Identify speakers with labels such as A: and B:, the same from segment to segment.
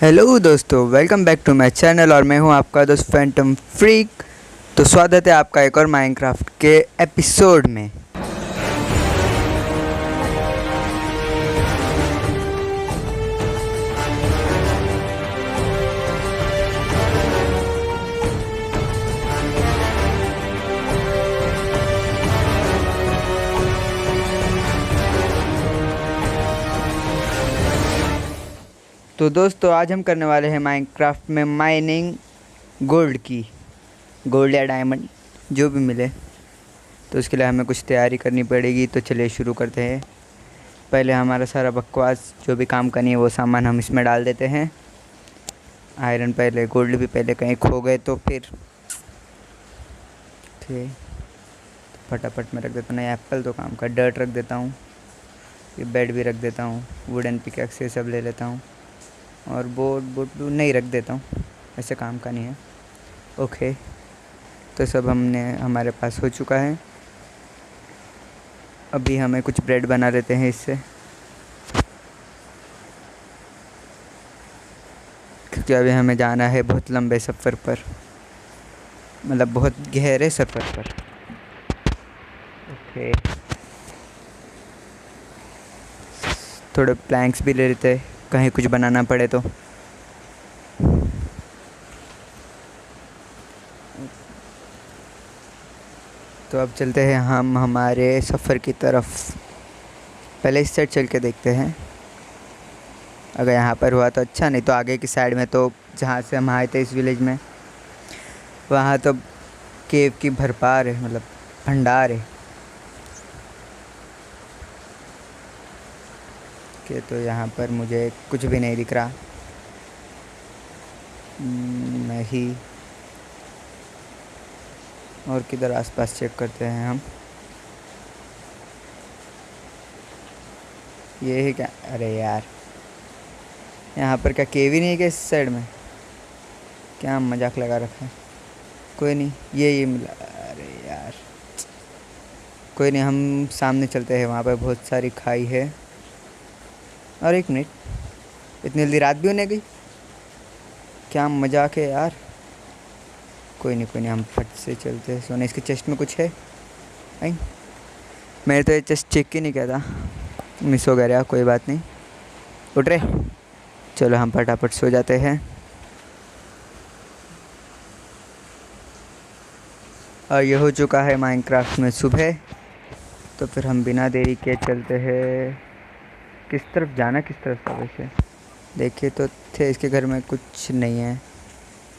A: Hello दोस्तों, welcome back to my channel और मैं हूं आपका दोस्त फैंटम फ्रीक। तो स्वागत है आपका एक और माइनक्राफ्ट के एपिसोड में। तो दोस्तों, आज हम करने वाले हैं माइनक्राफ्ट में माइनिंग गोल्ड या डायमंड जो भी मिले। तो उसके लिए हमें कुछ तैयारी करनी पड़ेगी। तो चलिए शुरू करते हैं। पहले हमारा सारा बकवास जो भी काम करनी है वो सामान हम इसमें डाल देते हैं। आयरन पहले, गोल्ड भी पहले कहीं खो गए तो फिर ठीक फटाफट में रख देता हूँ। नहीं, एप्पल तो काम का, डर्ट रख देता हूँ, ये बेड भी रख देता हूँ, वुडन पिकैक्स ये सब ले लेता हूँ और बोट नहीं रख देता हूँ, ऐसे काम का नहीं है। ओके, तो सब हमारे पास हो चुका है। अभी हमें कुछ ब्रेड बना लेते हैं इससे, क्योंकि अभी हमें जाना है बहुत लंबे सफ़र पर, मतलब बहुत गहरे सफ़र पर। ओके, थोड़े प्लैंक्स भी ले लेते हैं कहीं कुछ बनाना पड़े तो। तो अब चलते हैं हम हमारे सफ़र की तरफ। पहले इस साइड चल के देखते हैं, अगर यहाँ पर हुआ तो अच्छा, नहीं तो आगे की साइड में, तो जहाँ से हम आए थे इस विलेज में, वहाँ तो केव की भरपार है, मतलब भंडार है कि। तो यहाँ पर मुझे कुछ भी नहीं दिख रहा। नहीं, और किधर आसपास चेक करते हैं हम। ये है क्या? अरे यार, यहाँ पर क्या केव ही नहीं है क्या इस साइड में? क्या मजाक लगा रखा है। कोई नहीं, ये मिला। अरे यार, कोई नहीं, हम सामने चलते हैं, वहाँ पर बहुत सारी खाई है। और एक मिनट, इतनी जल्दी रात भी होने गई? क्या मजाक है यार। कोई नहीं, हम फट से चलते हैं। सोने इसके चेस्ट में कुछ है? नहीं, मैंने तो ये चेस्ट चेक ही नहीं किया था, मिस हो गया। कोई बात नहीं, उठ रहे। चलो हम फटाफट सो जाते हैं। और ये हो चुका है माइनक्राफ्ट में सुबह। तो फिर हम बिना देरी के चलते हैं। किस तरफ जाना, किस तरफ था वैसे? देखिए तो थे, इसके घर में कुछ नहीं है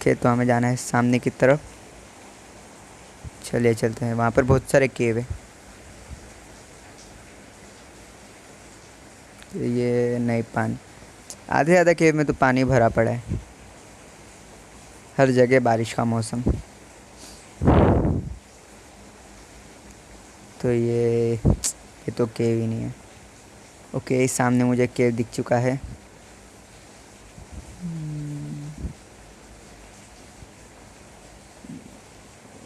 A: खेत, तो हमें जाना है सामने की तरफ। चलिए चलते हैं, वहाँ पर बहुत सारे केव है। ये नहीं, पानी आधे आधा केव में तो पानी भरा पड़ा है, हर जगह बारिश का मौसम। तो ये तो केव ही नहीं है। ओके, सामने मुझे केव दिख चुका है।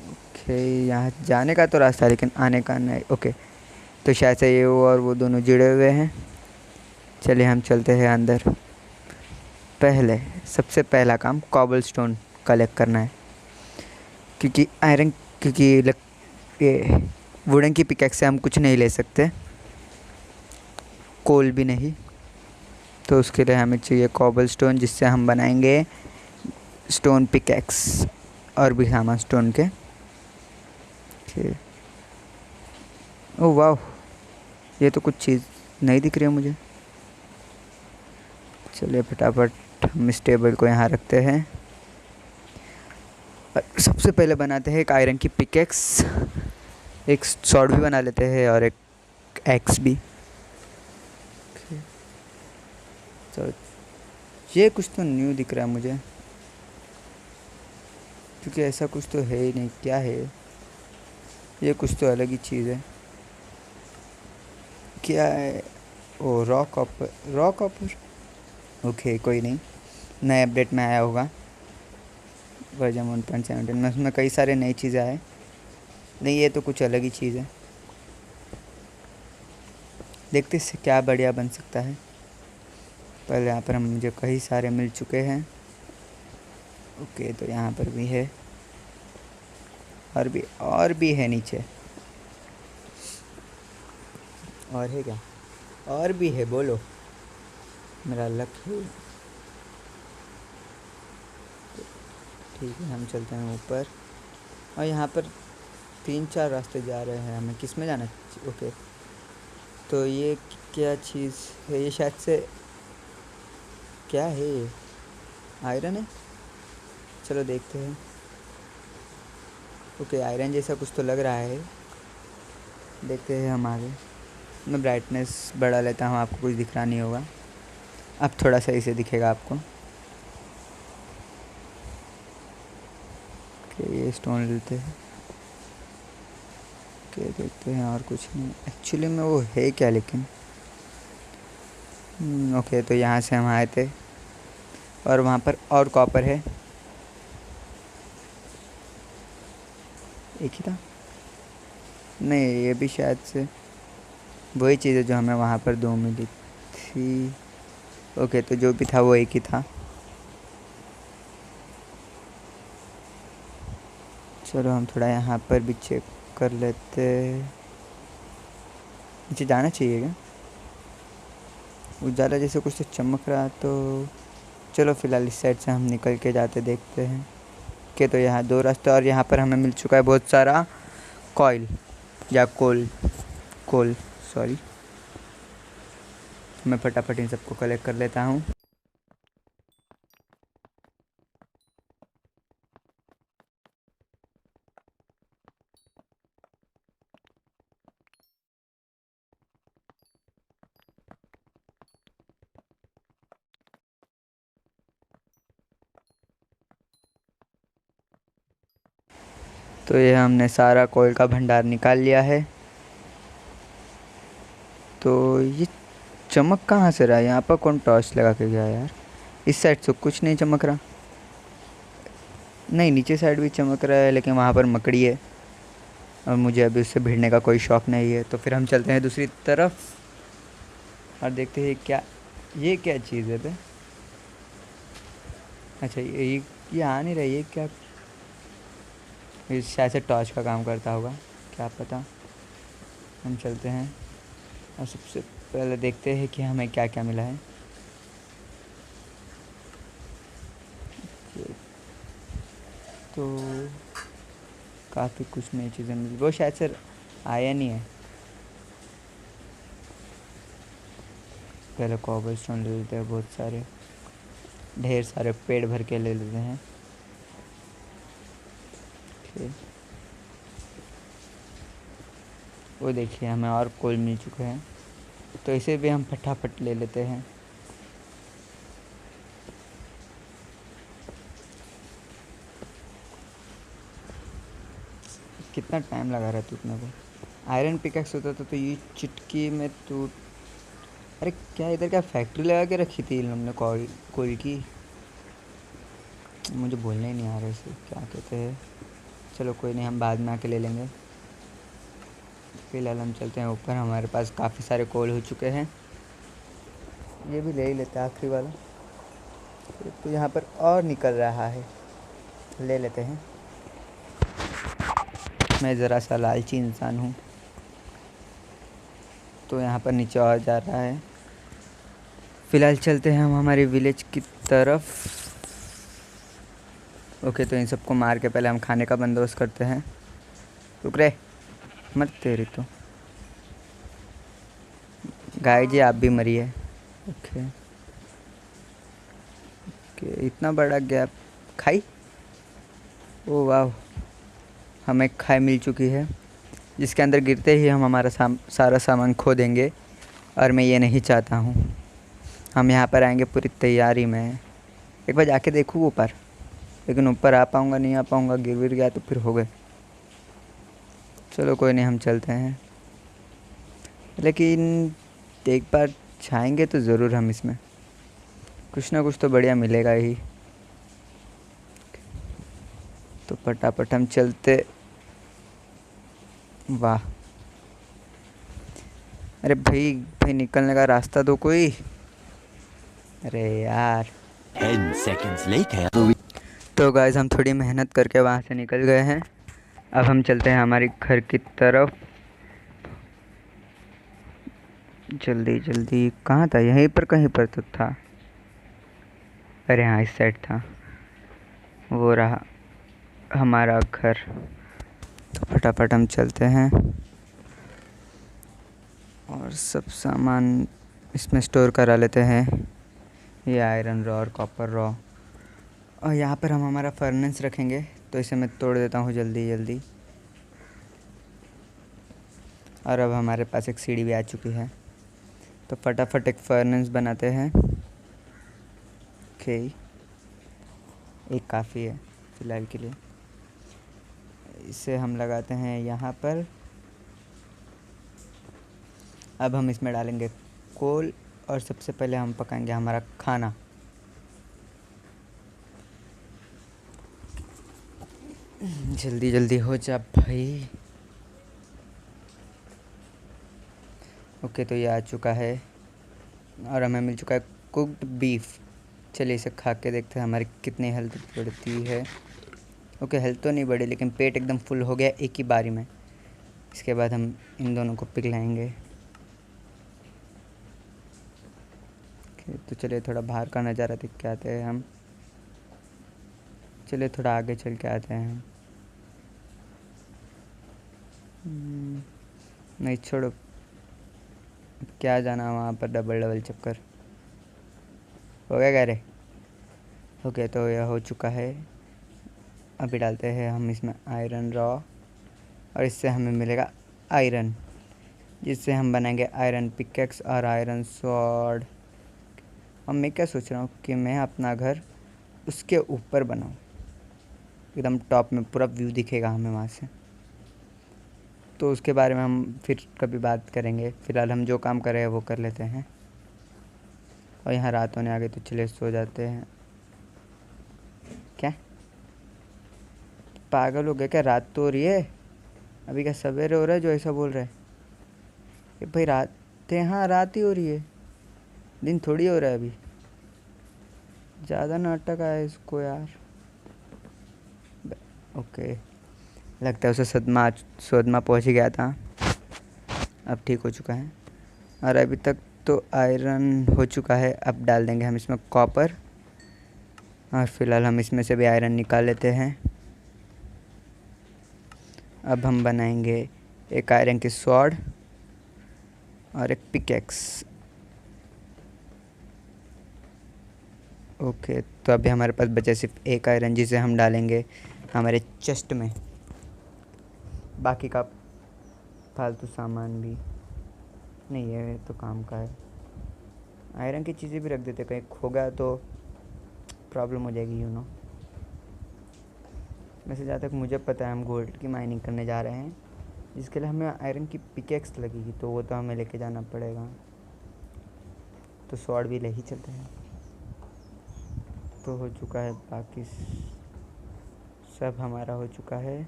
A: ओके, यहाँ जाने का तो रास्ता है लेकिन आने का नहीं। ओके, तो शायद से ये वो और वो दोनों जुड़े हुए हैं। चलिए हम चलते हैं अंदर। सबसे पहला काम कॉबल स्टोन कलेक्ट करना है, क्योंकि ये वुडन की पिकैक्स से हम कुछ नहीं ले सकते, कोल भी नहीं। तो उसके लिए हमें चाहिए कॉबल स्टोन, जिससे हम बनाएंगे स्टोन पिकैक्स और भी सामान स्टोन के। ओह वाह, ये तो कुछ चीज़ नहीं दिख रही है मुझे। चलिए फटाफट हम इस टेबल को यहाँ रखते हैं। सबसे पहले बनाते हैं एक आयरन की पिकैक्स, एक स्वॉर्ड भी बना लेते हैं और एक एक्स भी। तो ये कुछ तो न्यू दिख रहा है मुझे, क्योंकि ऐसा कुछ तो है ही नहीं। क्या है ये? कुछ तो अलग ही चीज़ है। क्या है? ओ, रॉ कॉपर। ओके, कोई नहीं, नए अपडेट में आया होगा वर्जन 1.17 में, उसमें कई सारे नई चीज़ें आए। नहीं, ये तो कुछ अलग ही चीज़ है। देखते इससे क्या बढ़िया बन सकता है। पहले यहाँ पर हम मुझे कई सारे मिल चुके हैं। ओके, तो यहाँ पर भी है, और भी है नीचे। और है क्या? और भी है, बोलो। मेरा लक है। ठीक है, हम चलते हैं ऊपर। और यहाँ पर 3-4 रास्ते जा रहे हैं, हमें किस में जाना ओके, तो ये क्या चीज़ है? ये शायद से क्या है ये? आयरन है? चलो देखते हैं। ओके, आयरन जैसा कुछ तो लग रहा है। देखते हैं हम आगे। मैं ब्राइटनेस बढ़ा लेता हूँ, आपको कुछ दिख रहा नहीं होगा। अब थोड़ा सही से दिखेगा आपको। ओके, ये स्टोन लेते हैं। ओके, देखते हैं, और कुछ नहीं एक्चुअली में। वो है क्या लेकिन? ओके, तो यहाँ से हम आए थे और वहाँ पर और कॉपर है। एक ही था? नहीं, ये भी शायद से वही चीज़ है जो हमें वहाँ पर 2 मिली थी। ओके, तो जो भी था वो एक ही था। चलो हम थोड़ा यहाँ पर भी चेक कर लेते। नीचे जाना चाहिए क्या? उजाला जैसे कुछ तो चमक रहा, तो चलो फ़िलहाल इस साइड से हम निकल के जाते देखते हैं। कि तो यहाँ 2 रास्ते, और यहाँ पर हमें मिल चुका है बहुत सारा कॉयल या कोल। कोल, सॉरी। मैं फटाफट इन सबको कलेक्ट कर लेता हूँ। तो ये हमने सारा कोयल का भंडार निकाल लिया है। तो ये चमक कहाँ से रहा है? यहाँ पर कौन टॉर्च लगा के गया यार? इस साइड से कुछ नहीं चमक रहा। नहीं, नीचे साइड भी चमक रहा है, लेकिन वहाँ पर मकड़ी है और मुझे अभी उससे भिड़ने का कोई शौक़ नहीं है। तो फिर हम चलते हैं दूसरी तरफ और देखते हैं ये क्या चीज़ है बे? अच्छा, ये आ नहीं रही है क्या? ये शायद से टॉर्च का काम करता होगा, क्या पता। हम चलते हैं और सबसे पहले देखते हैं कि हमें क्या क्या मिला है। तो काफ़ी कुछ नई चीज़ें मिली, वो शायद से आया नहीं है। पहले कॉपर स्टोन ले लेते हैं, बहुत सारे, ढेर सारे पेड़ भर के ले लेते हैं। ओके, वो देखिए हमें और कोल मिल चुके हैं, तो इसे भी हम फटाफट ले लेते हैं। कितना टाइम लगा रहा है टूटने को? आयरन पिकैक्स होता था तो ये चिटकी में टूट। अरे क्या इधर क्या फैक्ट्री लगा के रखी थी इन लोगों ने कोयल की? मुझे बोलने ही नहीं आ रहा इसे क्या कहते हैं। चलो कोई नहीं, हम बाद में आके ले लेंगे। फिलहाल हम चलते हैं ऊपर, हमारे पास काफ़ी सारे कोल हो चुके हैं। ये भी ले ही लेते हैं, आखिरी वाला। तो यहाँ पर और निकल रहा है, ले लेते हैं। मैं ज़रा सा लालची इंसान हूँ। तो यहाँ पर नीचे और जा रहा है। फ़िलहाल चलते हैं हम हमारे विलेज की तरफ। ओके, तो इन सबको मार के पहले हम खाने का बंदोबस्त करते हैं। रुक रे, मत तेरी तो। गाय जी आप भी मरिए। ओके ओके, इतना बड़ा गैप। खाई? ओ वाह, हमें खाई मिल चुकी है, जिसके अंदर गिरते ही हम हमारा सारा सामान खो देंगे, और मैं ये नहीं चाहता हूँ। हम यहाँ पर आएंगे पूरी तैयारी में। एक बार जाके देखूँ ऊपर, लेकिन ऊपर आ पाऊँगा नहीं आ पाऊँगा, गिर गिर गया तो फिर हो गए। चलो कोई नहीं, हम चलते हैं। लेकिन एक बार छाएंगे तो ज़रूर हम इसमें, कुछ ना कुछ तो बढ़िया मिलेगा ही। तो फटाफट हम चलते। वाह, अरे भाई भाई, निकलने का रास्ता दो कोई। अरे यार।
B: 10 seconds later.
A: तो गाइस हम थोड़ी मेहनत करके वहाँ से निकल गए हैं। अब हम चलते हैं हमारी घर की तरफ। जल्दी जल्दी, कहाँ था? यहीं पर कहीं पर तो था। अरे हाँ, इस साइड था। वो रहा हमारा घर। तो फटाफट हम चलते हैं और सब सामान इसमें स्टोर करा लेते हैं। ये आयरन रॉ और कॉपर रॉ। और यहाँ पर हम हमारा फर्नेस रखेंगे, तो इसे मैं तोड़ देता हूँ जल्दी जल्दी। और अब हमारे पास एक सीढ़ी भी आ चुकी है, तो फटाफट एक फर्नेस बनाते हैं। ओके, एक काफ़ी है फ़िलहाल के लिए। इसे हम लगाते हैं यहाँ पर। अब हम इसमें डालेंगे कोल और सबसे पहले हम पकाएंगे हमारा खाना। जल्दी जल्दी हो जा भाई। ओके, तो ये आ चुका है और हमें मिल चुका है कुक्ड बीफ। चलिए इसे खा के देखते हैं हमारी कितनी हेल्थ बढ़ती है। ओके, हेल्थ तो नहीं बढ़ी, लेकिन पेट एकदम फुल हो गया एक ही बारी में। इसके बाद हम इन दोनों को पिघलाएंगे। ओके, तो चलिए थोड़ा बाहर का नज़ारा देख के आते हैं हम। चलिए थोड़ा आगे चल के आते हैं हम। नहीं छोड़ो, क्या जाना वहाँ पर डबल डबल चक्कर। हो गया क्या रे? ओके, तो यह हो चुका है। अभी डालते हैं हम इसमें आयरन रॉ, और इससे हमें मिलेगा आयरन, जिससे हम बनाएंगे आयरन पिकेक्स और आयरन स्वॉर्ड। और मैं क्या सोच रहा हूँ कि मैं अपना घर उसके ऊपर बनाऊँ, एकदम टॉप में पूरा व्यू दिखेगा हमें वहाँ से। तो उसके बारे में हम फिर कभी बात करेंगे। फ़िलहाल हम जो काम कर रहे हैं वो कर लेते हैं। और यहाँ रात होने आ गई, तो चले सो जाते हैं। क्या पागल हो गया क्या? रात तो हो रही है, अभी क्या सवेरे हो रहा है जो ऐसा बोल रहा है? ये भाई रात है, हाँ रात ही हो रही है, दिन थोड़ी हो रहा है अभी। ज़्यादा नाटक आया इसको यार। ओके, लगता है उसे सदमा पहुंच ही गया था। अब ठीक हो चुका है। और अभी तक तो आयरन हो चुका है। अब डाल देंगे हम इसमें कॉपर, और फिलहाल हम इसमें से भी आयरन निकाल लेते हैं। अब हम बनाएंगे एक आयरन की स्वॉर्ड और एक पिकेक्स। ओके, तो अभी हमारे पास बचा सिर्फ एक आयरन, जिसे हम डालेंगे हमारे चेस्ट में। बाकी का फालतू सामान भी नहीं है तो काम का है। आयरन की चीज़ें भी रख देते, कहीं खो गया तो प्रॉब्लम हो जाएगी नो। वैसे जहाँ तक मुझे पता है हम गोल्ड की माइनिंग करने जा रहे हैं, जिसके लिए हमें आयरन की पिकेक्स लगेगी, तो वो तो हमें लेके जाना पड़ेगा। तो स्वॉर्ड भी ले ही चलते हैं। तो हो चुका है, बाकी सब हमारा हो चुका है।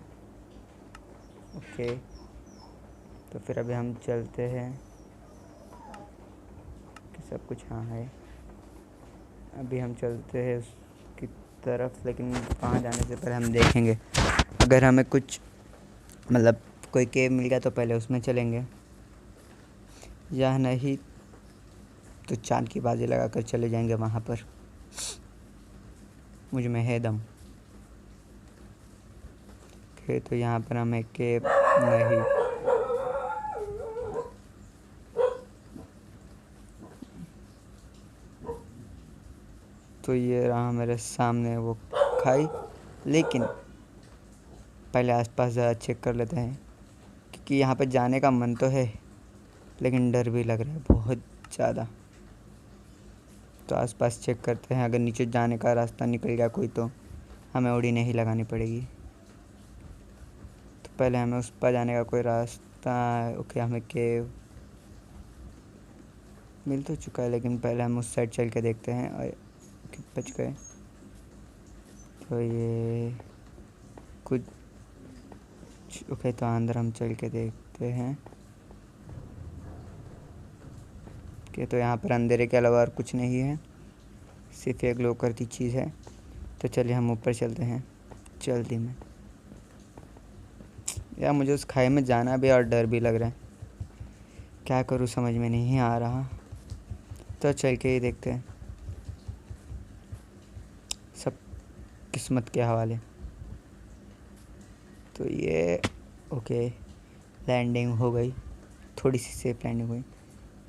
A: ओके, तो फिर अभी हम चलते हैं कि सब कुछ हाँ है। अभी हम चलते हैं उसकी तरफ, लेकिन वहाँ जाने से पहले हम देखेंगे अगर हमें कुछ मतलब कोई केव मिल गया तो पहले उसमें चलेंगे, या नहीं तो चांद की बाजी लगा कर चले जाएंगे वहाँ पर। मुझ में है दम। ओके, तो यहाँ पर हमें केव नहीं, तो ये रहा मेरे सामने वो खाई। लेकिन पहले आसपास ज़रा चेक कर लेते हैं, क्योंकि यहाँ पर जाने का मन तो है, लेकिन डर भी लग रहा है बहुत ज़्यादा। तो आसपास चेक करते हैं, अगर नीचे जाने का रास्ता निकल गया कोई तो हमें उड़ी नहीं लगानी पड़ेगी। तो पहले हमें उस पर जाने का कोई रास्ता। ओके, हमें केव मिल तो चुका है, लेकिन पहले हम उस साइड चल के देखते हैं। और बच गए। तो ये कुछ ओके, तो अंदर हम चल के देखते हैं कि तो यहाँ पर अंधेरे के अलावा और कुछ नहीं है। सिर्फ ये ग्लो करती चीज़ है। तो चलिए हम ऊपर चलते हैं जल्दी में। यार मुझे उस खाई में जाना भी और डर भी लग रहा है, क्या करूँ समझ में नहीं आ रहा। तो चल के ही देखते हैं, सब किस्मत के हवाले। तो ये ओके, लैंडिंग हो गई, थोड़ी सी सेफ लैंडिंग हुई।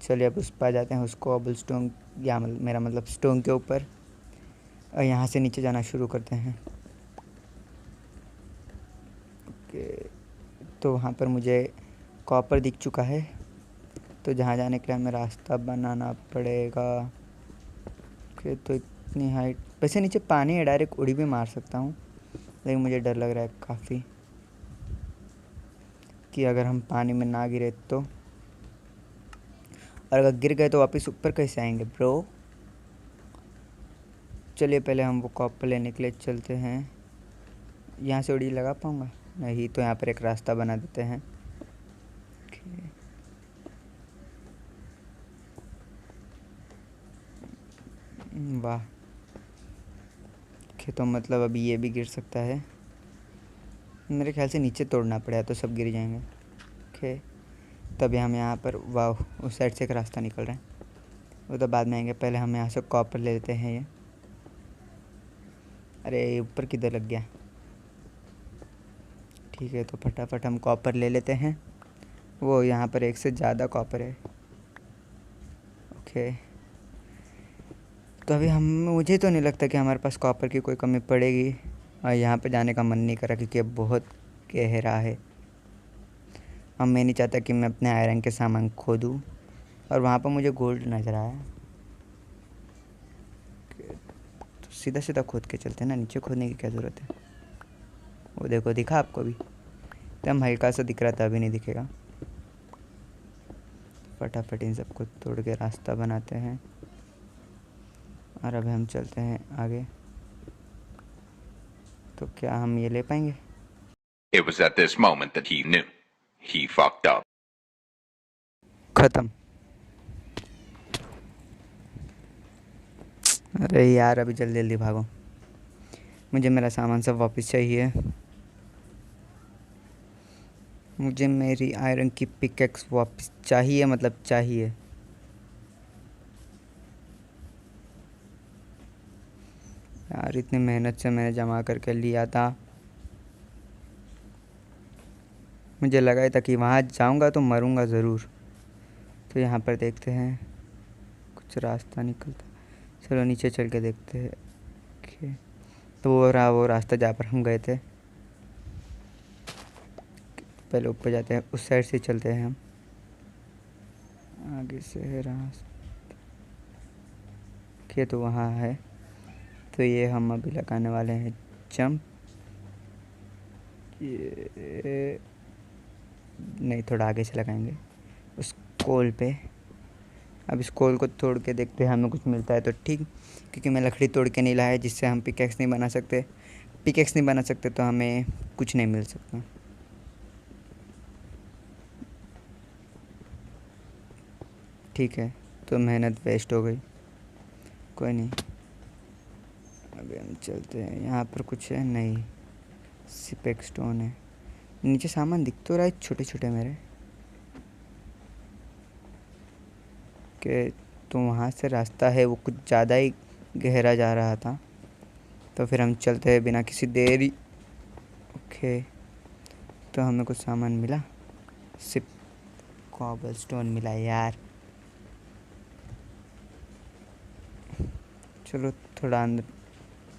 A: चलिए अब उस पर जाते हैं, उस कॉबल स्टोन या मेरा मतलब स्टोन के ऊपर, और यहाँ से नीचे जाना शुरू करते हैं। ओके, तो वहाँ पर मुझे कॉपर दिख चुका है, तो जहाँ जाने के लिए हमें रास्ता बनाना पड़ेगा। ओके, तो इतनी हाइट, वैसे नीचे पानी है, डायरेक्ट उड़ी भी मार सकता हूँ, लेकिन मुझे डर लग रहा है काफ़ी कि अगर हम पानी में ना गिरे तो, और अगर गिर गए तो वापस ऊपर कैसे आएंगे ब्रो। चलिए पहले हम वो कॉपर लेने के लिए चलते हैं। यहाँ से उड़ी लगा पाऊँगा नहीं, तो यहाँ पर एक रास्ता बना देते हैं। वाह, तो मतलब अभी ये भी गिर सकता है। मेरे ख्याल से नीचे तोड़ना पड़ेगा तो सब गिर जाएंगे। ओके, तभी हम यहाँ पर, वाह उस साइड से एक रास्ता निकल रहा है, वो तो बाद में आएंगे। पहले हम यहाँ से कॉपर ले लेते हैं। ये अरे ऊपर किधर लग गया। ठीक है, तो फटाफट हम कॉपर ले लेते हैं। वो यहाँ पर एक से ज़्यादा कॉपर है। ओके, तो अभी हम, मुझे तो नहीं लगता कि हमारे पास कॉपर की कोई कमी पड़ेगी। और यहाँ पे जाने का मन नहीं करा क्योंकि अब बहुत गहरा है। अब मैं नहीं चाहता कि मैं अपने आयरन के सामान खो दूँ, और वहाँ पर मुझे गोल्ड नज़र आया। तो सीधा सीधा खोद के चलते हैं ना, नीचे खोदने की क्या ज़रूरत है। वो देखो, दिखा आपको भी, एकदम हल्का सा दिख रहा था, अभी नहीं दिखेगा। फटाफट इन सबको तोड़ के रास्ता बनाते हैं, और अभी हम चलते हैं आगे। तो क्या हम ये ले पाएंगे?
C: It was at this moment that he knew. He fucked up.
A: ख़त्म। अरे यार, अभी जल्दी जल्दी भागो, मुझे मेरा सामान सब वापस चाहिए। मुझे मेरी आयरन की पिकेक्स वापस चाहिए, मतलब चाहिए। यार इतनी मेहनत से मैंने जमा करके लिया था, मुझे लगा ही था कि वहाँ जाऊँगा तो मरूँगा ज़रूर। तो यहाँ पर देखते हैं कुछ रास्ता निकलता, चलो नीचे चल के देखते हैं। ओके, तो वो रहा वो रास्ता जहाँ पर हम गए थे। पहले ऊपर जाते हैं, उस साइड से चलते हैं हम, आगे से है रास्ता। ओके, तो वहाँ है, तो ये हम अभी लगाने वाले हैं जंप। ये नहीं, थोड़ा आगे से लगाएंगे उस कोल पे। अब इस कोल को तोड़ के देखते हैं हमें कुछ मिलता है तो ठीक, क्योंकि मैं लकड़ी तोड़ के नहीं लाया, जिससे हम पिकेक्स नहीं बना सकते। पिकेक्स नहीं बना सकते तो हमें कुछ नहीं मिल सकता। ठीक है, तो मेहनत वेस्ट हो गई, कोई नहीं। अभी हम चलते हैं, यहाँ पर कुछ है नहीं, सिर्फ एक स्टोन है। नीचे सामान दिख तो रहा है छोटे छोटे मेरे के, तो वहाँ से रास्ता है, वो कुछ ज़्यादा ही गहरा जा रहा था। तो फिर हम चलते हैं बिना किसी देरी। ओके, तो हमें कुछ सामान मिला, सिर्फ कॉबल स्टोन मिला यार। चलो थोड़ा अंदर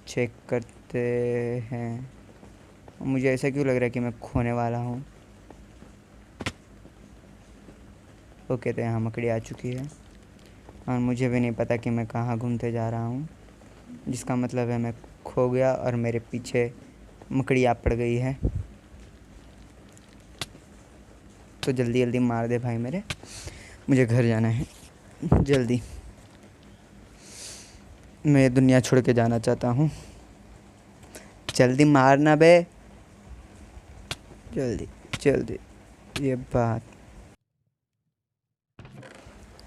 A: चेक करते हैं। मुझे ऐसा क्यों लग रहा है कि मैं खोने वाला हूँ। ओके, तो यहाँ मकड़ी आ चुकी है, और मुझे भी नहीं पता कि मैं कहाँ घूमते जा रहा हूँ, जिसका मतलब है मैं खो गया और मेरे पीछे मकड़ी आ पड़ गई है। तो जल्दी जल्दी मार दे भाई मेरे, मुझे घर जाना है जल्दी। मैं दुनिया छोड़ के जाना चाहता हूँ, जल्दी मारना बे, जल्दी जल्दी। ये बात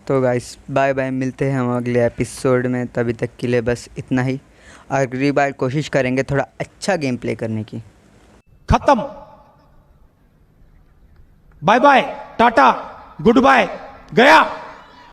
A: तो गाइस बाय बाय, मिलते हैं हम अगले एपिसोड में। तभी तक के लिए बस इतना ही। अगली बार कोशिश करेंगे थोड़ा अच्छा गेम प्ले करने की।
D: खत्म। Bye bye, tata, good bye, गया।